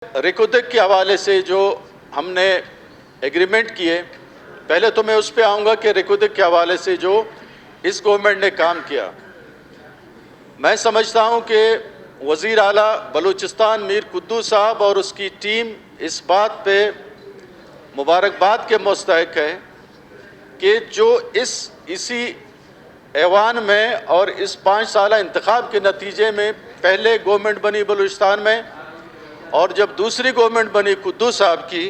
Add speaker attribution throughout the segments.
Speaker 1: ریکودک کے حوالے سے جو ہم نے ایگریمنٹ کیے، پہلے تو میں اس پہ آؤں گا کہ ریکودک کے حوالے سے جو اس گورنمنٹ نے کام کیا، میں سمجھتا ہوں کہ وزیر اعلیٰ بلوچستان میر قدوس صاحب اور اس کی ٹیم اس بات پہ مبارکباد کے مستحق ہے کہ جو اسی ایوان میں اور اس 5 سالہ انتخاب کے نتیجے میں پہلے گورنمنٹ بنی بلوچستان میں اور جب دوسری گورنمنٹ بنی قدوس صاحب کی،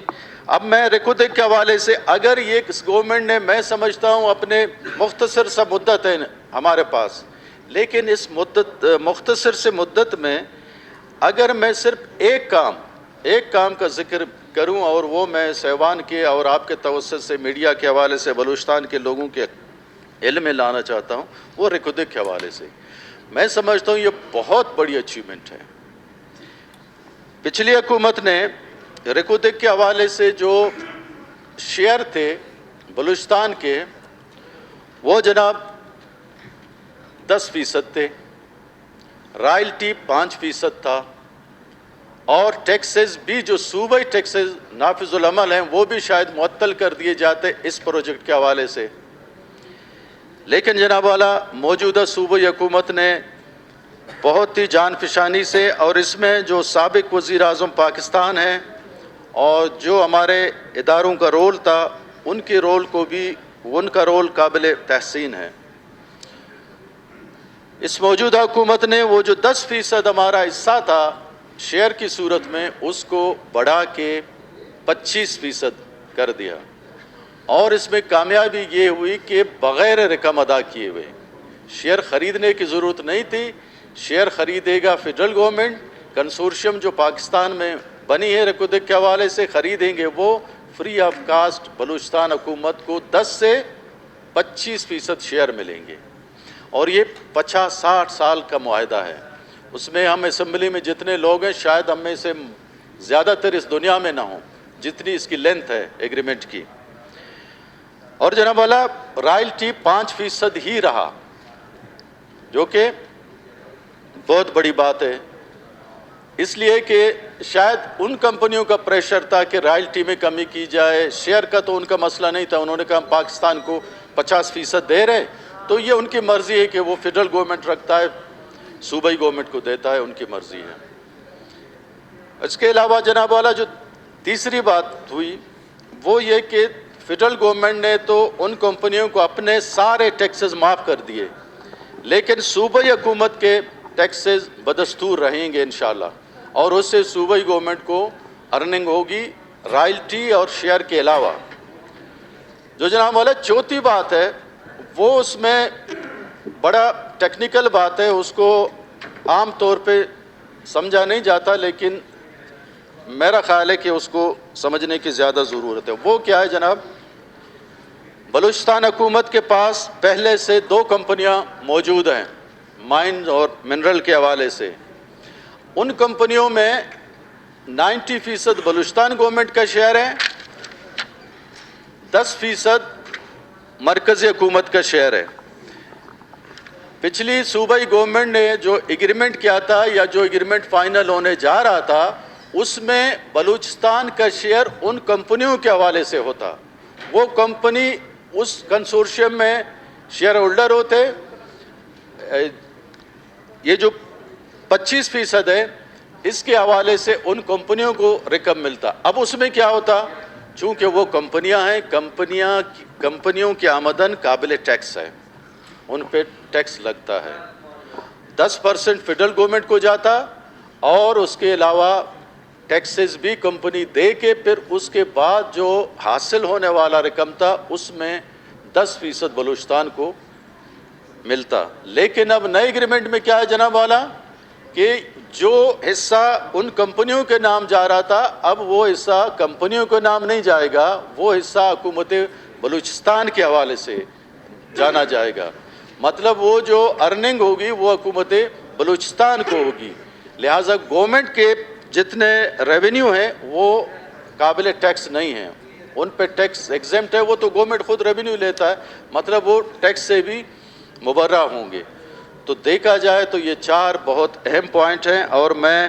Speaker 1: اب میں ریکودک کے حوالے سے اگر یہ اس گورنمنٹ نے، میں سمجھتا ہوں اپنے مختصر سا مدت ہے ہمارے پاس، لیکن اس مختصر سے مدت میں اگر میں صرف ایک کام کا ذکر کروں اور وہ میں سیوان کے اور آپ کے توسط سے میڈیا کے حوالے سے بلوچستان کے لوگوں کے علم میں لانا چاہتا ہوں، وہ ریکودک کے حوالے سے میں سمجھتا ہوں یہ بہت بڑی اچیومنٹ ہے۔ پچھلی حکومت نے ریکودک کے حوالے سے جو شیئر تھے بلوچستان کے، وہ جناب 10% تھے، رائلٹی 5% تھا، اور ٹیکسز بھی جو صوبائی ٹیکسز نافذ العمل ہیں وہ بھی شاید معطل کر دیے جاتے اس پروجیکٹ کے حوالے سے۔ لیکن جناب والا موجودہ صوبائی حکومت نے بہت ہی جان فشانی سے، اور اس میں جو سابق وزیر اعظم پاکستان ہیں اور جو ہمارے اداروں کا رول تھا، ان کا رول قابل تحسین ہے۔ اس موجودہ حکومت نے وہ جو 10% ہمارا حصہ تھا شیئر کی صورت میں، اس کو بڑھا کے 25% کر دیا، اور اس میں کامیابی یہ ہوئی کہ بغیر رقم ادا کیے ہوئے، شیئر خریدنے کی ضرورت نہیں تھی، شیئر خریدے گا فیڈرل گورنمنٹ، کنسورشیم جو پاکستان میں بنی ہے ریکودک کے حوالے سے خریدیں گے، وہ فری آف کاسٹ بلوچستان حکومت کو 10 سے 25% شیئر ملیں گے، اور یہ 50-60 سال کا معاہدہ ہے۔ اس میں ہم اسمبلی میں جتنے لوگ ہیں شاید ہم میں سے زیادہ تر اس دنیا میں نہ ہوں جتنی اس کی لینتھ ہے ایگریمنٹ کی۔ اور جناب والا رائلٹی 5% ہی رہا، جو کہ بہت بڑی بات ہے، اس لیے کہ شاید ان کمپنیوں کا پریشر تھا کہ رائلٹی میں کمی کی جائے، شیئر کا تو ان کا مسئلہ نہیں تھا، انہوں نے کہا پاکستان کو 50% دے رہے، تو یہ ان کی مرضی ہے کہ وہ فیڈرل گورنمنٹ رکھتا ہے، صوبائی گورنمنٹ کو دیتا ہے، ان کی مرضی ہے۔ اس کے علاوہ جناب والا جو تیسری بات ہوئی وہ یہ کہ فیڈرل گورنمنٹ نے تو ان کمپنیوں کو اپنے سارے ٹیکسز معاف کر دیے، لیکن صوبائی حکومت کے ٹیکسز بدستور رہیں گے انشاءاللہ، اور اس سے صوبائی گورنمنٹ کو ارننگ ہوگی رائلٹی اور شیئر کے علاوہ۔ جو جناب والا چوتھی بات ہے وہ اس میں بڑا ٹیکنیکل بات ہے، اس کو عام طور پہ سمجھا نہیں جاتا، لیکن میرا خیال ہے کہ اس کو سمجھنے کی زیادہ ضرورت ہے۔ وہ کیا ہے جناب؟ بلوچستان حکومت کے پاس پہلے سے 2 کمپنیاں موجود ہیں مائنز اور منرل کے حوالے سے، ان کمپنیوں میں 90% بلوچستان گورنمنٹ کا شیئر ہے، 10% مرکزی حکومت کا شیئر ہے۔ پچھلی صوبائی گورنمنٹ نے جو ایگریمنٹ کیا تھا یا جو ایگریمنٹ فائنل ہونے جا رہا تھا، اس میں بلوچستان کا شیئر ان کمپنیوں کے حوالے سے ہوتا، وہ کمپنی اس کنسورشیم میں شیئر ہولڈر ہوتے، یہ جو 25% ہے اس کے حوالے سے ان کمپنیوں کو رقم ملتا۔ اب اس میں کیا ہوتا، چونکہ وہ کمپنیاں ہیں، کمپنیوں کی آمدن قابل ٹیکس ہے، ان پہ ٹیکس لگتا ہے، 10% فیڈرل گورنمنٹ کو جاتا، اور اس کے علاوہ ٹیکسز بھی کمپنی دے کے پھر اس کے بعد جو حاصل ہونے والا رقم تھا اس میں 10% بلوچستان کو ملتا۔ لیکن اب نئے ایگریمنٹ میں کیا ہے جناب والا کہ جو حصہ ان کمپنیوں کے نام جا رہا تھا، اب وہ حصہ کمپنیوں کے نام نہیں جائے گا، وہ حصہ حکومت بلوچستان کے حوالے سے جانا جائے گا، مطلب وہ جو ارننگ ہوگی وہ حکومت بلوچستان کو ہوگی، لہٰذا گورنمنٹ کے جتنے ریونیو ہیں وہ قابل ٹیکس نہیں ہیں، ان پہ ٹیکس ایگزمپٹ ہے، وہ تو گورنمنٹ خود ریونیو لیتا ہے، مطلب وہ ٹیکس سے بھی مبرہ ہوں گے۔ تو دیکھا جائے تو یہ 4 بہت اہم پوائنٹ ہیں، اور میں